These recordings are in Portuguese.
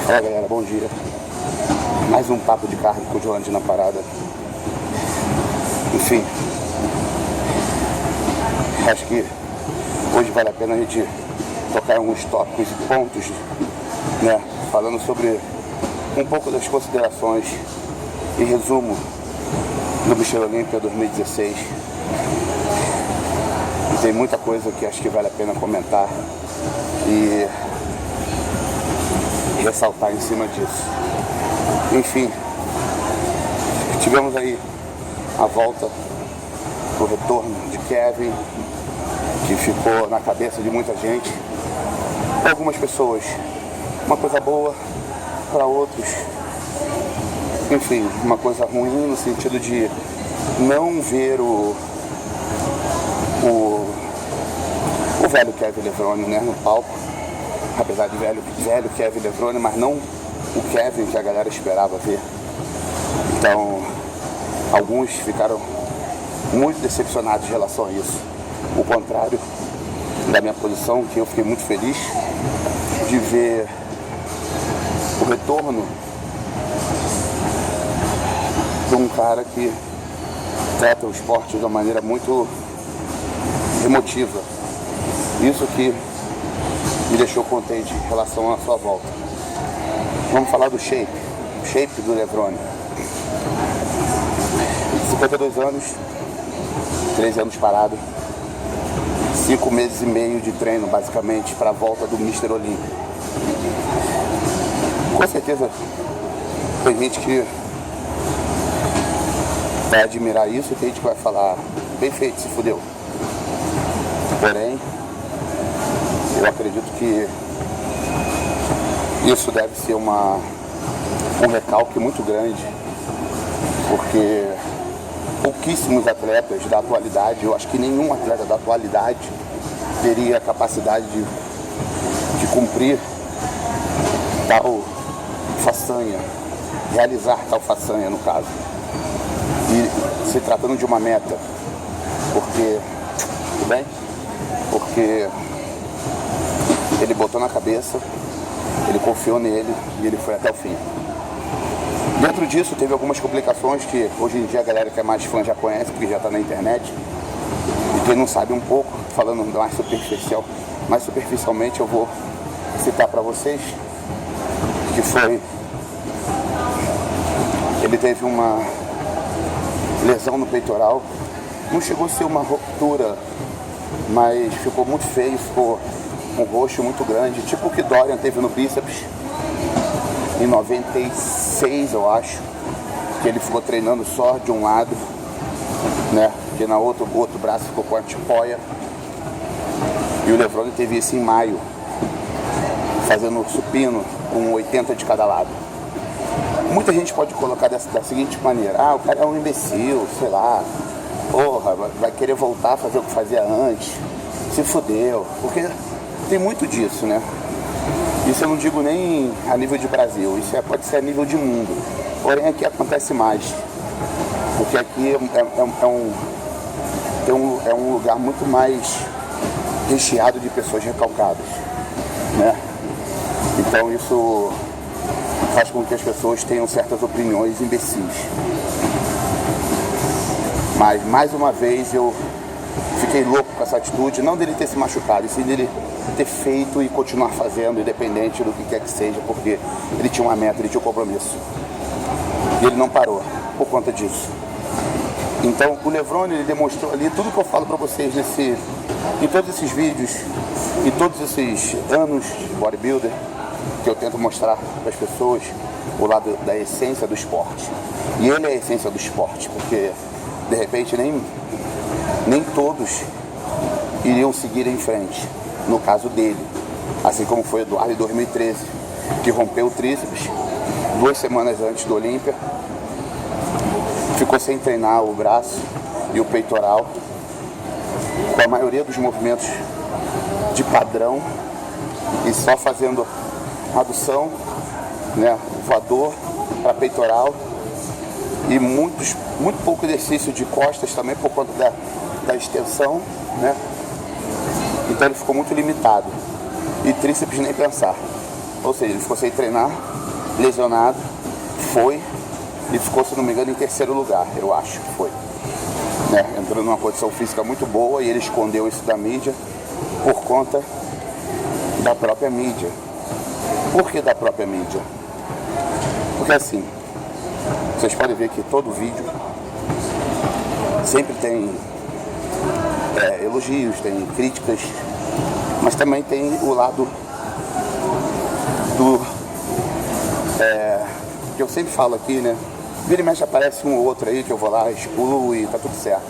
Fala galera, bom dia. Mais um papo de carro com o João na parada. Enfim, acho que hoje vale a pena a gente tocar em alguns tópicos e pontos, né? Falando sobre um pouco das considerações e resumo do Mister Olímpia 2016. E tem muita coisa que acho que vale a pena comentar e ressaltar em cima disso. Enfim, tivemos aí a volta, o retorno de Kevin, que ficou na cabeça de muita gente. Para algumas pessoas, uma coisa boa, para outros, enfim, uma coisa ruim no sentido de não ver o velho Kevin Levrone, né, no palco. Apesar de velho Kevin Levrone, mas não o Kevin que a galera esperava ver. Então, alguns ficaram muito decepcionados em relação a isso. O contrário da minha posição, que eu fiquei muito feliz de ver o retorno de um cara que trata o esporte de uma maneira muito emotiva. Isso que me deixou contente em relação à sua volta. Vamos falar do shape do Levrone. 52 anos, 13 anos parado, 5 meses e meio de treino basicamente para a volta do Mister Olímpia. Com certeza tem gente que vai admirar isso e tem gente que vai falar, bem feito, se fudeu. Porém, eu acredito que isso deve ser um recalque muito grande, porque pouquíssimos atletas da atualidade, eu acho que nenhum atleta da atualidade teria a capacidade de cumprir tal façanha, realizar tal façanha no caso. E se tratando de uma meta, porque, tudo bem? Porque ele botou na cabeça, ele confiou nele e ele foi até o fim. Dentro disso teve algumas complicações que hoje em dia a galera que é mais fã já conhece, porque já está na internet. E quem não sabe um pouco, falando mais superficialmente, eu vou citar para vocês que foi, ele teve uma lesão no peitoral, não chegou a ser uma ruptura, mas ficou muito feio, ficou um roxo muito grande, tipo o que Dorian teve no bíceps em 96, eu acho, que ele ficou treinando só de um lado, né, que o outro braço ficou com a tipoia. E o Levrone teve isso em maio, fazendo supino com 80 de cada lado. Muita gente pode colocar da seguinte maneira, o cara é um imbecil, sei lá, porra, vai querer voltar a fazer o que fazia antes, se fudeu, porque tem muito disso, né? Isso eu não digo nem a nível de Brasil, isso pode ser a nível de mundo. Porém aqui acontece mais, porque aqui é um lugar muito mais recheado de pessoas recalcadas, né? Então isso faz com que as pessoas tenham certas opiniões imbecis. Mas mais uma vez eu fiquei louco com essa atitude, não dele ter se machucado, e sim dele ter feito e continuar fazendo, independente do que quer que seja, porque ele tinha uma meta, ele tinha um compromisso. E ele não parou por conta disso. Então o Levrone, ele demonstrou ali tudo que eu falo pra vocês em todos esses vídeos, em todos esses anos de bodybuilder, que eu tento mostrar para as pessoas o lado da essência do esporte. E ele é a essência do esporte, porque de repente nem todos iriam seguir em frente, no caso dele, assim como foi o Eduardo em 2013, que rompeu o tríceps 2 semanas antes do Olímpia, ficou sem treinar o braço e o peitoral, com a maioria dos movimentos de padrão e só fazendo adução, né, voador para peitoral e muito pouco exercício de costas também por conta da extensão, né? Então ele ficou muito limitado. E tríceps nem pensar. Ou seja, ele ficou sem treinar lesionado, foi e ficou, se não me engano, em terceiro lugar, eu acho que foi. Né? Entrou numa condição física muito boa e ele escondeu isso da mídia por conta da própria mídia. Por que da própria mídia? Porque assim, vocês podem ver que todo vídeo sempre tem elogios, tem críticas, mas também tem o lado do que eu sempre falo aqui, né? Vira e mexe aparece um ou outro aí que eu vou lá, excluo e tá tudo certo.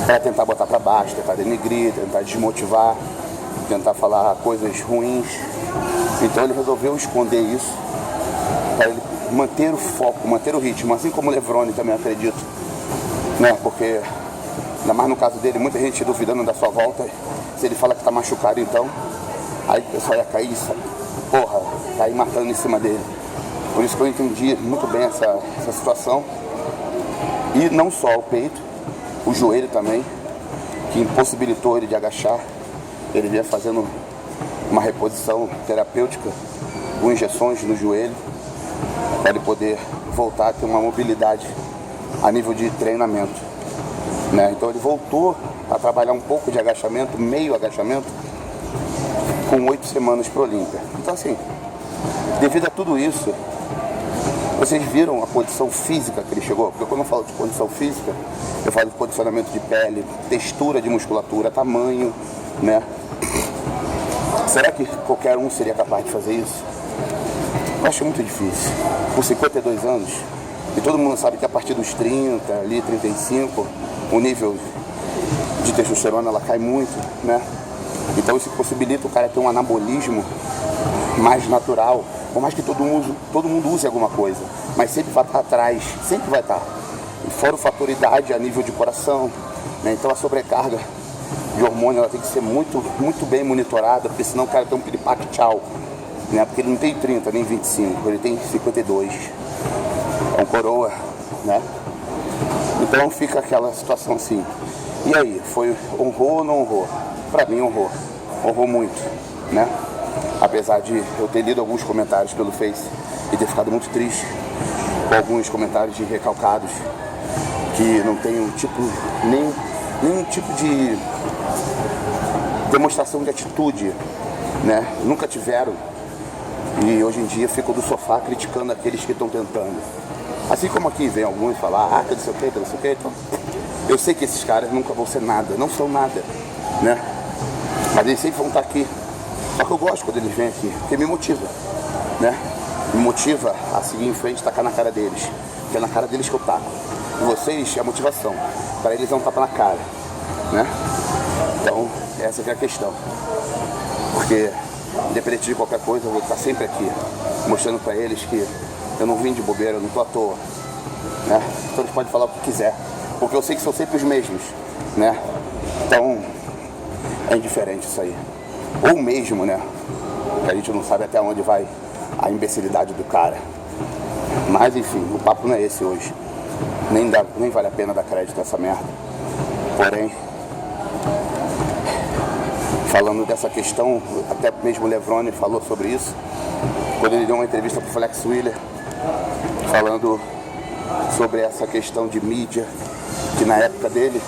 Pra tentar botar pra baixo, tentar denegrir, tentar desmotivar, tentar falar coisas ruins. Então ele resolveu esconder isso para ele manter o foco, manter o ritmo, assim como o Levrone também, acredito, né? Porque, ainda mais no caso dele, muita gente duvidando da sua volta. Se ele fala que tá machucado, então aí o pessoal ia cair, porra, cair matando em cima dele. Por isso que eu entendi muito bem essa situação. E não só o peito, o joelho também, que impossibilitou ele de agachar. Ele vinha fazendo uma reposição terapêutica com injeções no joelho para ele poder voltar a ter uma mobilidade a nível de treinamento, né? Então ele voltou a trabalhar um pouco de agachamento, meio agachamento, com 8 semanas para o Olímpia. Então assim, devido a tudo isso, vocês viram a condição física que ele chegou? Porque quando eu falo de condição física, eu falo de condicionamento de pele, textura de musculatura, tamanho, né? Será que qualquer um seria capaz de fazer isso? Eu acho muito difícil. Com 52 anos, e todo mundo sabe que a partir dos 30, ali 35, o nível de testosterona ela cai muito, né? Então isso possibilita o cara ter um anabolismo mais natural, por mais que todo mundo use alguma coisa, mas sempre vai estar atrás, sempre vai estar. E fora o fator idade a nível de coração, né? Então a sobrecarga de hormônio ela tem que ser muito, muito bem monitorada, porque senão o cara tem um piripaque tchau, né? Porque ele não tem 30 nem 25, ele tem 52, é um coroa, né? Então fica aquela situação assim. E aí, honrou ou não honrou? Pra mim honrou muito, né? Apesar de eu ter lido alguns comentários pelo Face e ter ficado muito triste com alguns comentários de recalcados que não tem nenhum tipo de demonstração de atitude, né? Nunca tiveram. E hoje em dia ficam do sofá criticando aqueles que estão tentando. Assim como aqui vem alguns falar, que não sei o que, não sei o que. Então, eu sei que esses caras nunca vão ser nada, não são nada, né? Mas eles sempre vão estar aqui. Só que eu gosto quando eles vêm aqui, porque me motiva, né? Me motiva a seguir em frente e tacar na cara deles. Porque é na cara deles que eu taco. E vocês é a motivação. Para eles é um tapa na cara, né? Então, essa que é a questão. Porque, independente de qualquer coisa, eu vou estar sempre aqui, mostrando para eles que eu não vim de bobeira, eu não tô à toa, né? Então eles podem falar o que quiser, porque eu sei que são sempre os mesmos, né? Então, é indiferente isso aí. Ou mesmo, né? Que a gente não sabe até onde vai a imbecilidade do cara. Mas, enfim, o papo não é esse hoje. Nem vale a pena dar crédito a essa merda. Porém, falando dessa questão, até mesmo o Levrone falou sobre isso, quando ele deu uma entrevista pro Flex Wheeler, falando sobre essa questão de mídia, que na época dele,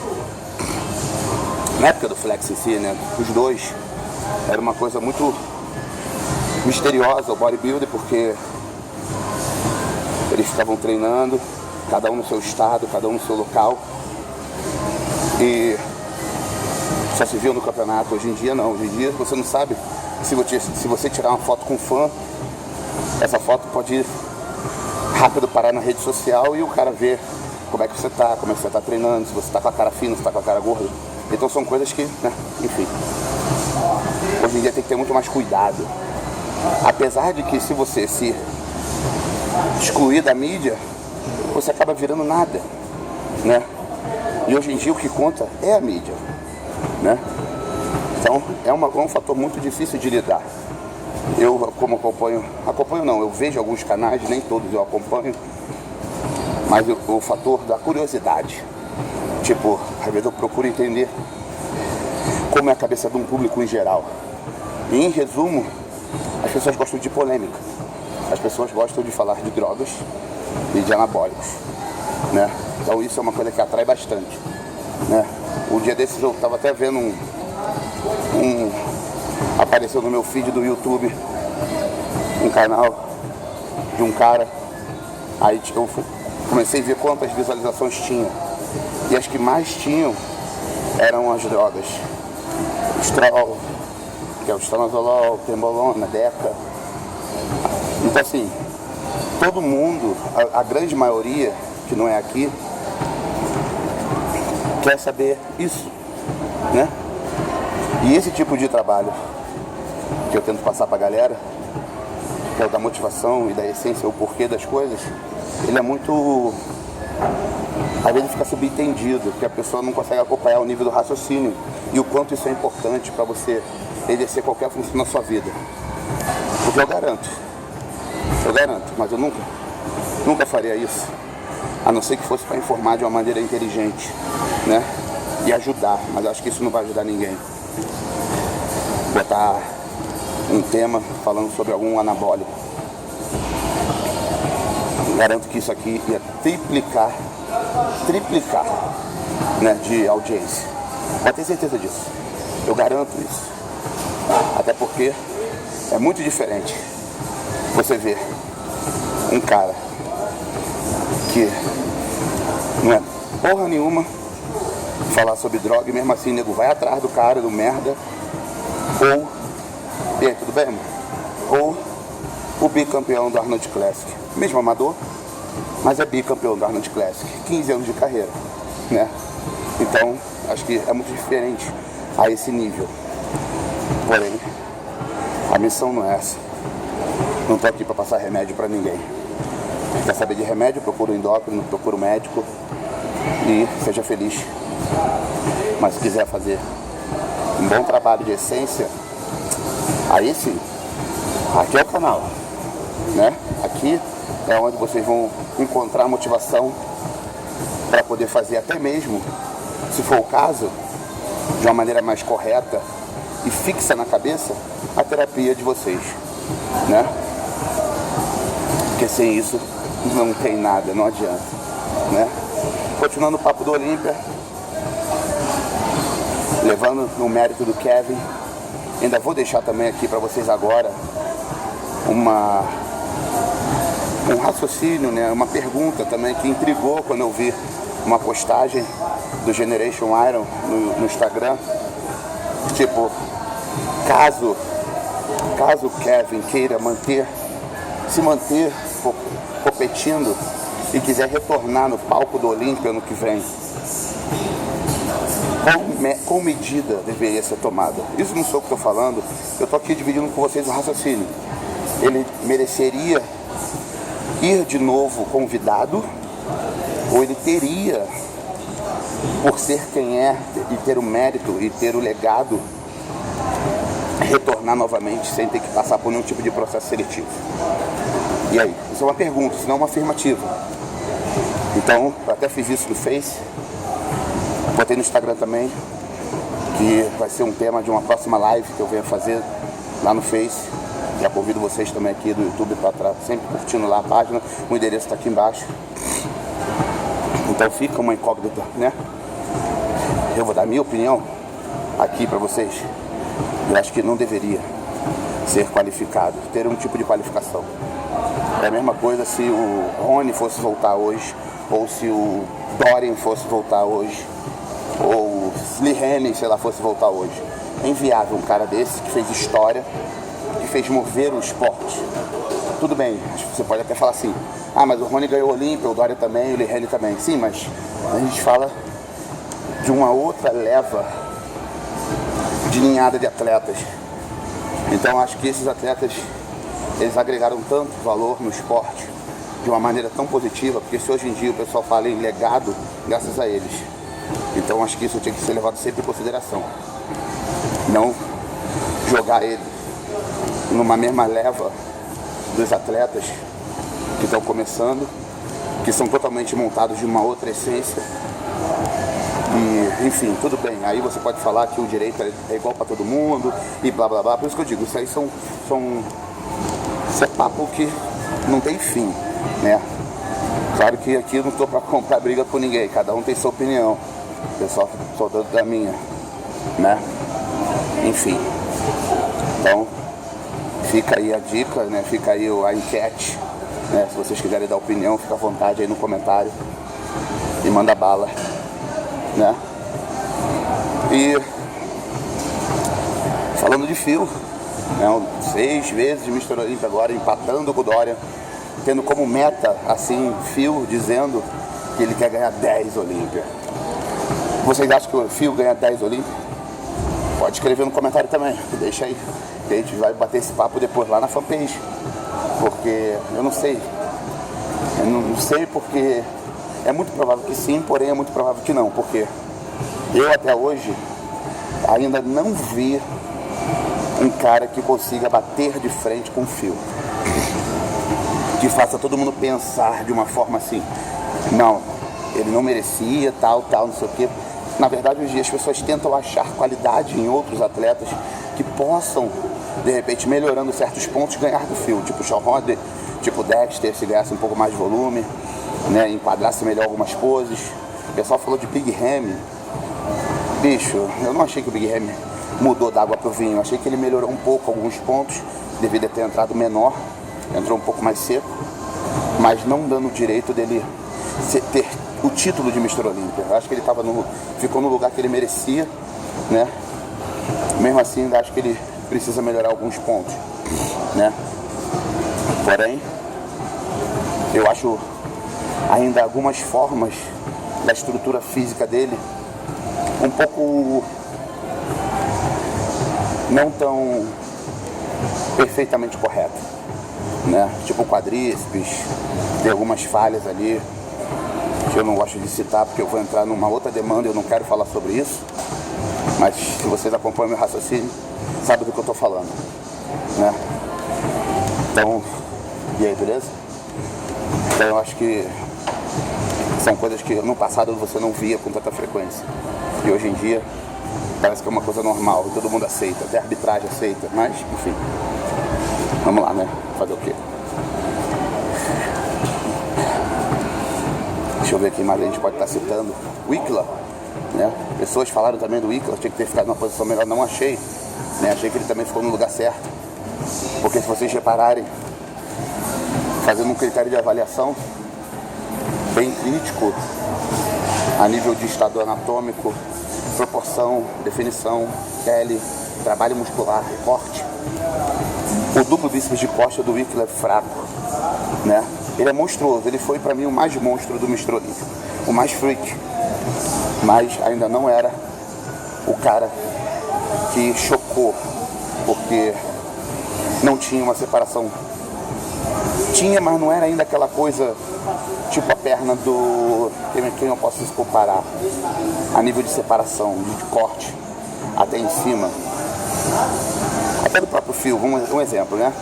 na época do Flex em si, né, os dois, era uma coisa muito misteriosa o bodybuilder, porque eles estavam treinando, cada um no seu estado, cada um no seu local, e só se viu no campeonato. Hoje em dia não, hoje em dia você não sabe se você tirar uma foto com um fã, essa foto pode ir rápido parar na rede social e o cara ver como é que você tá treinando, se você tá com a cara fina, se tá com a cara gorda. Então são coisas que, né, enfim, hoje em dia tem que ter muito mais cuidado. Apesar de que se você se excluir da mídia, você acaba virando nada, né? E hoje em dia o que conta é a mídia, né? Então é um fator muito difícil de lidar. Eu, como acompanho não, eu vejo alguns canais, nem todos eu acompanho, mas o fator da curiosidade, tipo, às vezes eu procuro entender como é a cabeça de um público em geral. E em resumo, as pessoas gostam de polêmica, as pessoas gostam de falar de drogas e de anabólicos, né? Então isso é uma coisa que atrai bastante, né? Um dia desses eu estava até vendo apareceu no meu feed do YouTube um canal de um cara, aí eu comecei a ver quantas visualizações tinha, e as que mais tinham eram as drogas, o Stroll, que é o estanozolol, tembolona, Deca. Então assim, todo mundo, a grande maioria, que não é aqui, quer saber isso, né? E esse tipo de trabalho que eu tento passar pra galera, que é o da motivação e da essência, o porquê das coisas, ele é muito... às vezes fica subentendido, que a pessoa não consegue acompanhar o nível do raciocínio e o quanto isso é importante para você exercer qualquer função na sua vida. Porque eu garanto, mas eu nunca faria isso, a não ser que fosse para informar de uma maneira inteligente, né? E ajudar, mas eu acho que isso não vai ajudar ninguém. Botar um tema falando sobre algum anabólico. Garanto que isso aqui ia triplicar, né, de audiência. Pode ter certeza disso. Eu garanto isso. Até porque é muito diferente você ver um cara que não é porra nenhuma falar sobre droga e mesmo assim o nego vai atrás do cara, do merda, ou, e aí, tudo bem, mano? Ou o bicampeão do Arnold Classic, mesmo amador, mas é bicampeão do Arnold Classic, 15 anos de carreira, né? Então, acho que é muito diferente a esse nível. Porém, a missão não é essa. Não tô aqui para passar remédio para ninguém. Quer saber de remédio? Procura um endócrino, procura um médico e seja feliz. Mas se quiser fazer um bom trabalho de essência, aí sim, aqui é o canal, né? Aqui é onde vocês vão encontrar motivação para poder fazer até mesmo, se for o caso, de uma maneira mais correta e fixa na cabeça, a terapia de vocês, né? Porque sem isso não tem nada, não adianta, né? Continuando o papo do Olímpia, levando no mérito do Kevin, ainda vou deixar também aqui para vocês agora um raciocínio, né? Uma pergunta também que intrigou quando eu vi uma postagem do Generation Iron no Instagram. Tipo, caso o Kevin queira se manter competindo e quiser retornar no palco do Olímpia ano que vem, qual medida deveria ser tomada? Isso não sou o que estou falando, eu estou aqui dividindo com vocês o raciocínio. Ele mereceria ir de novo convidado, ou ele teria, por ser quem é e ter o mérito e ter o legado, retornar novamente sem ter que passar por nenhum tipo de processo seletivo? E aí? Isso é uma pergunta, isso não é uma afirmativa. Então, eu até fiz isso no Face, botei no Instagram também, que vai ser um tema de uma próxima live que eu venho fazer lá no Face. Já convido vocês também aqui do YouTube para estar sempre curtindo lá a página, o endereço está aqui embaixo. Então fica uma incógnita, né? Eu vou dar minha opinião aqui para vocês. Eu acho que não deveria ser qualificado, ter um tipo de qualificação. É a mesma coisa se o Rony fosse voltar hoje, ou se o Dorian fosse voltar hoje, ou o Lee Haney, sei lá, fosse voltar hoje. É inviável um cara desse que fez história, que fez mover o esporte. Tudo bem, você pode até falar assim, ah, mas o Rony ganhou o Olímpia, o Dorian também, o Lee Haney também. Sim, mas a gente fala de uma outra leva de ninhada de atletas. Então acho que esses atletas, eles agregaram tanto valor no esporte de uma maneira tão positiva, porque se hoje em dia o pessoal fala em legado, graças a eles. Então acho que isso tinha que ser levado sempre em consideração. Não jogar ele numa mesma leva dos atletas que estão começando, que são totalmente montados de uma outra essência. E, enfim, tudo bem, aí você pode falar que o direito é igual para todo mundo e blá blá blá. Por isso que eu digo, isso aí isso é papo que não tem fim, né? Claro que aqui eu não estou para comprar briga com ninguém, cada um tem sua opinião. Eu só sou dono da minha, né? Enfim. Então, fica aí a dica, né? Fica aí a enquete, né? Se vocês quiserem dar opinião, fica à vontade aí no comentário e manda bala, né? E falando de Phil, né? 6 vezes de Mr. Olympia agora, empatando com o Dorian, tendo como meta, assim, Phil dizendo que ele quer ganhar 10 Olympia. Vocês acham que o Phil ganha 10 Olympia? Pode escrever no comentário também, deixa aí. A gente vai bater esse papo depois lá na fanpage. Porque eu não sei. Eu não sei porque é muito provável que sim, porém é muito provável que não. Porque eu até hoje ainda não vi um cara que consiga bater de frente com o Phil. Que faça todo mundo pensar de uma forma assim, não, ele não merecia, tal, não sei o quê. Na verdade, hoje as pessoas tentam achar qualidade em outros atletas que possam, de repente, melhorando certos pontos, ganhar do Phil. Tipo o Shawn Rodley, tipo o Dexter, se ganhasse um pouco mais de volume, né, enquadrasse melhor algumas poses. O pessoal falou de Big Ramy. Bicho, eu não achei que o Big Ramy mudou da água pro vinho. Eu achei que ele melhorou um pouco alguns pontos, devido a ter entrado menor, entrou um pouco mais seco, mas não dando o direito dele ter o título de Mr. Olympia. Eu acho que ele ficou no lugar que ele merecia, né? Mesmo assim, ainda acho que ele precisa melhorar alguns pontos, né? Porém, eu acho ainda algumas formas da estrutura física dele um pouco não tão perfeitamente correta, né? Tipo o quadríceps, tem algumas falhas ali que eu não gosto de citar porque eu vou entrar numa outra demanda e eu não quero falar sobre isso, mas se vocês acompanham meu raciocínio, sabem do que eu tô falando, né? Então, e aí, beleza? Então eu acho que são coisas que no passado você não via com tanta frequência e hoje em dia parece que é uma coisa normal, todo mundo aceita, até a arbitragem aceita, mas enfim, vamos lá, né? Fazer o quê? Deixa eu ver quem mais a gente pode estar citando. O Ikla, né? Pessoas falaram também do Ikla, tinha que ter ficado numa posição melhor, não achei, né? Achei que ele também ficou no lugar certo, porque se vocês repararem, fazendo um critério de avaliação bem crítico a nível de estado anatômico, proporção, definição, pele, trabalho muscular, corte, o duplo bíceps de costa do Ikla é fraco, né? Ele é monstruoso, ele foi pra mim o mais monstro do Mr. Olympia, o mais freak, mas ainda não era o cara que chocou, porque não tinha uma separação. Tinha, mas não era ainda aquela coisa tipo a perna do... Quem eu posso comparar? A nível de separação, de corte, até em cima. Até do próprio Phil, um exemplo, né?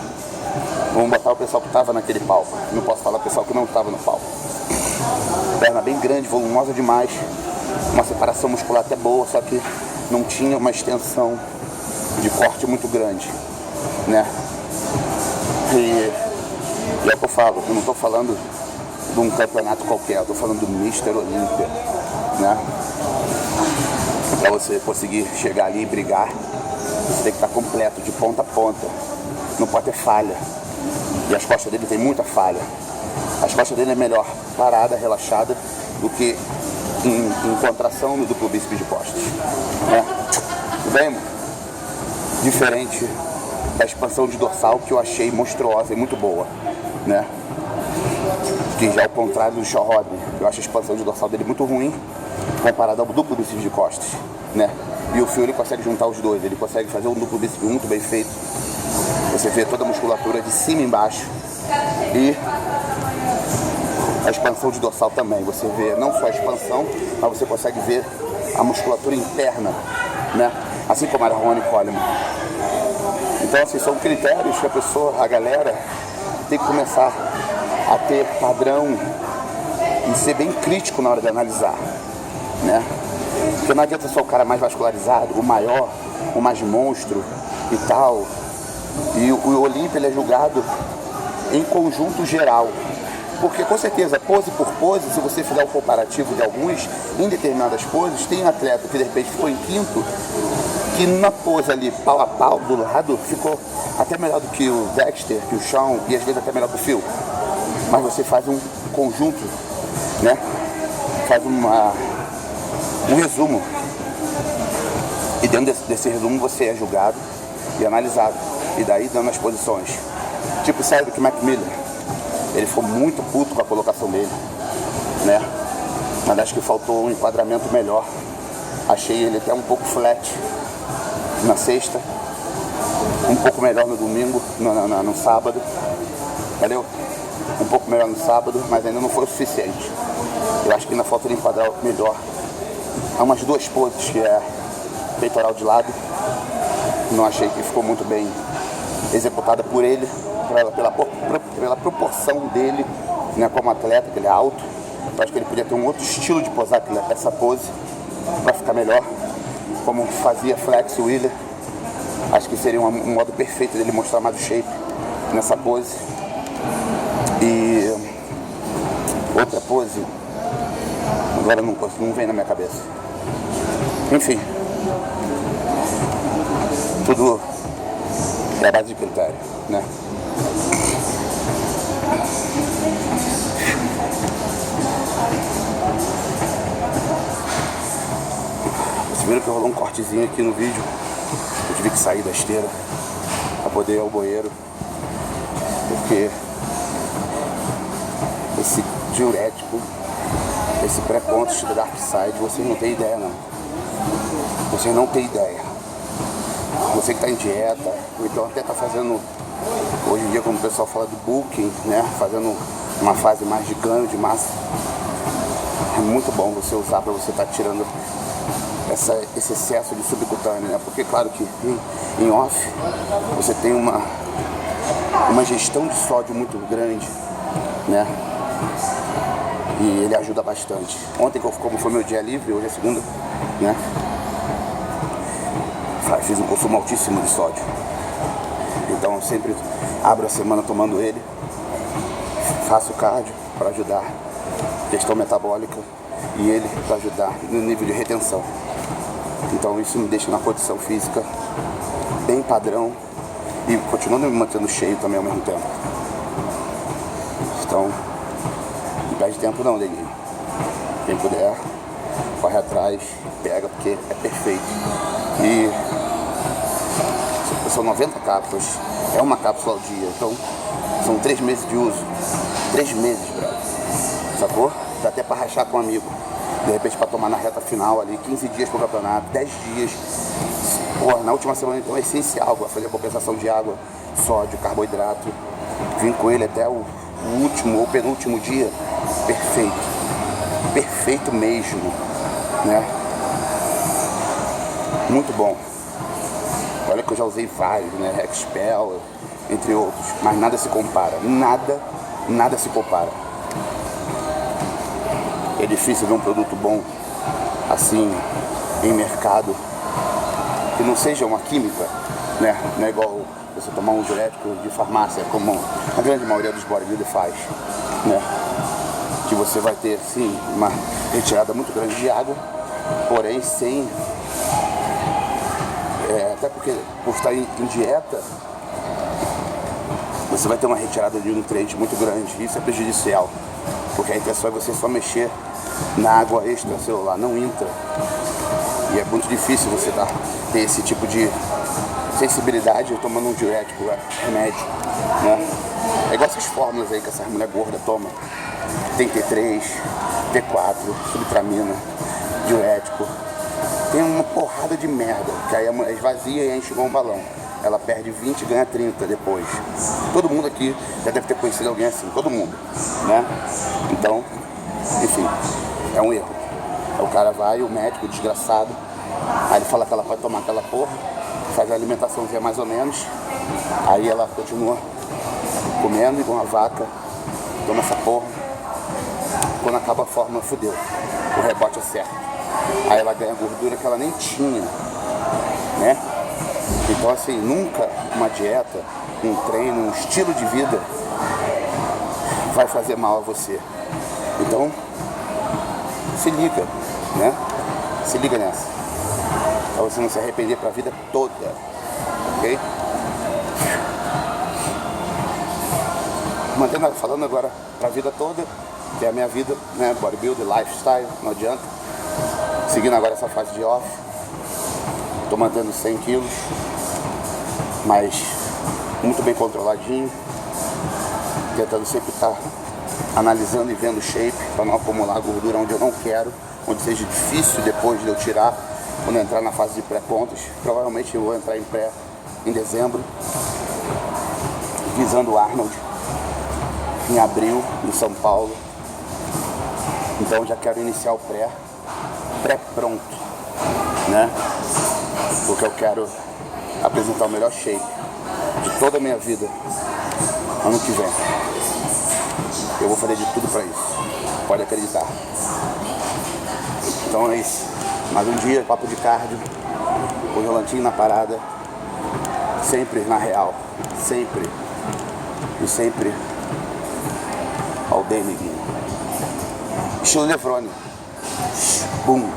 Vamos botar o pessoal que estava naquele palco. Não posso falar o pessoal que não estava no palco. Perna bem grande, volumosa demais. Uma separação muscular até boa, só que não tinha uma extensão de corte muito grande, né? E é o que eu falo, eu não estou falando de um campeonato qualquer, eu estou falando do Mr. Olympia, né? Para você conseguir chegar ali e brigar, você tem que estar completo, de ponta a ponta. Não pode ter falha. E as costas dele tem muita falha. As costas dele é melhor parada, relaxada, do que em contração no duplo bíceps de costas, né? Bem diferente da expansão de dorsal, que eu achei monstruosa e muito boa, né? Que já é o contrário do Shawn Rodley. Eu acho a expansão de dorsal dele muito ruim comparado ao duplo bíceps de costas, né? E o Phil, ele consegue juntar os dois, ele consegue fazer um duplo bíceps muito bem feito. Você vê toda a musculatura de cima e embaixo e a expansão de dorsal também. Você vê não só a expansão, mas você consegue ver a musculatura interna, né? Assim como era Ronnie Coleman. Então, assim, são critérios que a galera tem que começar a ter padrão e ser bem crítico na hora de analisar, né? Porque não adianta só o cara mais vascularizado, o maior, o mais monstro e tal. E o Olympia, ele é julgado em conjunto geral. Porque com certeza, pose por pose, se você fizer o comparativo de alguns, em determinadas poses, tem um atleta que de repente ficou em quinto, que na pose ali, pau a pau, do lado, ficou até melhor do que o Dexter, que o Shawn, e às vezes até melhor que o Phil. Mas você faz um conjunto, né? Faz um resumo. E dentro desse resumo você é julgado e analisado. E daí dando as posições. Tipo o Cedric McMillan. Ele ficou muito puto com a colocação dele, né? Mas acho que faltou um enquadramento melhor. Achei ele até um pouco flat na sexta, um pouco melhor no domingo, no sábado, entendeu? Um pouco melhor no sábado, mas ainda não foi o suficiente. Eu acho que ainda falta ele enquadrar melhor. Há umas duas poses, que é peitoral de lado. Não achei que ficou muito bem executada por ele, pela proporção dele, né, como atleta, que ele é alto. Eu acho que ele podia ter um outro estilo de posar essa pose para ficar melhor, como fazia Flex Wheeler. Acho que seria um modo perfeito dele mostrar mais o shape nessa pose. E outra pose, agora não vem na minha cabeça. Enfim, tudo é base de critério, né? Vocês viram que rolou um cortezinho aqui no vídeo. Eu tive que sair da esteira para poder ir ao banheiro, porque esse diurético, esse pré-pontos da Dark Side, vocês não tem ideia não. Vocês não tem ideia. Você que está em dieta, ou então até está fazendo, hoje em dia como o pessoal fala do bulking, né? Fazendo uma fase mais de ganho de massa. É muito bom você usar para você estar tirando esse excesso de subcutâneo, né? Porque claro que em off você tem uma gestão de sódio muito grande, né? E ele ajuda bastante. Ontem, como foi meu dia livre, hoje é segunda, né? Fiz um consumo altíssimo de sódio. Então eu sempre abro a semana tomando ele. Faço cardio para ajudar a questão metabólica e ele para ajudar no nível de retenção. Então isso me deixa na condição física bem padrão e continuando me mantendo cheio também ao mesmo tempo. Então, não perde tempo não, neguinho. Quem puder, corre atrás, pega, porque é perfeito. E são 90 cápsulas, é uma cápsula ao dia, então são 3 meses de uso. 3 meses, brother. Sacou? Dá até pra rachar com um amigo. De repente pra tomar na reta final ali, 15 dias pro campeonato, 10 dias. Porra, na última semana então é essencial pra fazer a compensação de água, sódio, carboidrato. Vim com ele até o último ou penúltimo dia. Perfeito. Perfeito mesmo, né? Muito bom. Olha que eu já usei vários, né? Expel, entre outros. Mas nada se compara. Nada se compara. É difícil ver um produto bom assim em mercado que não seja uma química, né? Não é igual você tomar um diurético de farmácia, como a grande maioria dos bodybuilders faz, né? Que você vai ter, sim, uma retirada muito grande de água, porém sem... até porque por estar em dieta, você vai ter uma retirada de nutrientes muito grande. Isso é prejudicial, porque a intenção é você só mexer na água extracelular, não intra. E é muito difícil você ter esse tipo de sensibilidade tomando um diurético, remédio, né? É igual essas fórmulas aí que essa mulher gorda toma. Tem T3, T4, subtramina, diurético. Tem uma porrada de merda, que aí a mulher esvazia e enche igual um balão. Ela perde 20 e ganha 30 depois. Todo mundo aqui já deve ter conhecido alguém assim, todo mundo, né? Então, enfim, é um erro. O cara vai, o médico, desgraçado, aí ele fala que ela pode tomar aquela porra, faz a alimentaçãozinha mais ou menos, aí ela continua comendo igual uma vaca, toma essa porra, quando acaba a fórmula, fudeu, o rebote é certo. Aí ela ganha gordura que ela nem tinha, né? Então assim, nunca uma dieta, um treino, um estilo de vida vai fazer mal a você. Então, se liga, né? Se liga nessa. Pra você não se arrepender pra vida toda, ok? Falando agora pra vida toda, que é a minha vida, né? Bodybuilder, lifestyle, não adianta. Seguindo agora essa fase de off. Tô mantendo 100 quilos, mas muito bem controladinho. Tentando sempre estar analisando e vendo o shape para não acumular gordura onde eu não quero, onde seja difícil depois de eu tirar, quando eu entrar na fase de pré-contas. Provavelmente eu vou entrar em pré em dezembro, visando o Arnold em abril, em São Paulo. Então já quero iniciar o pré pronto, né? Porque eu quero apresentar o melhor shape de toda a minha vida ano que vem. Eu vou fazer de tudo pra isso, pode acreditar. Então é isso, mais um dia, papo de cardio, o Rolantinho na parada, sempre na real, sempre, e sempre ao Deniguinho. Estilo Lefrone, bum.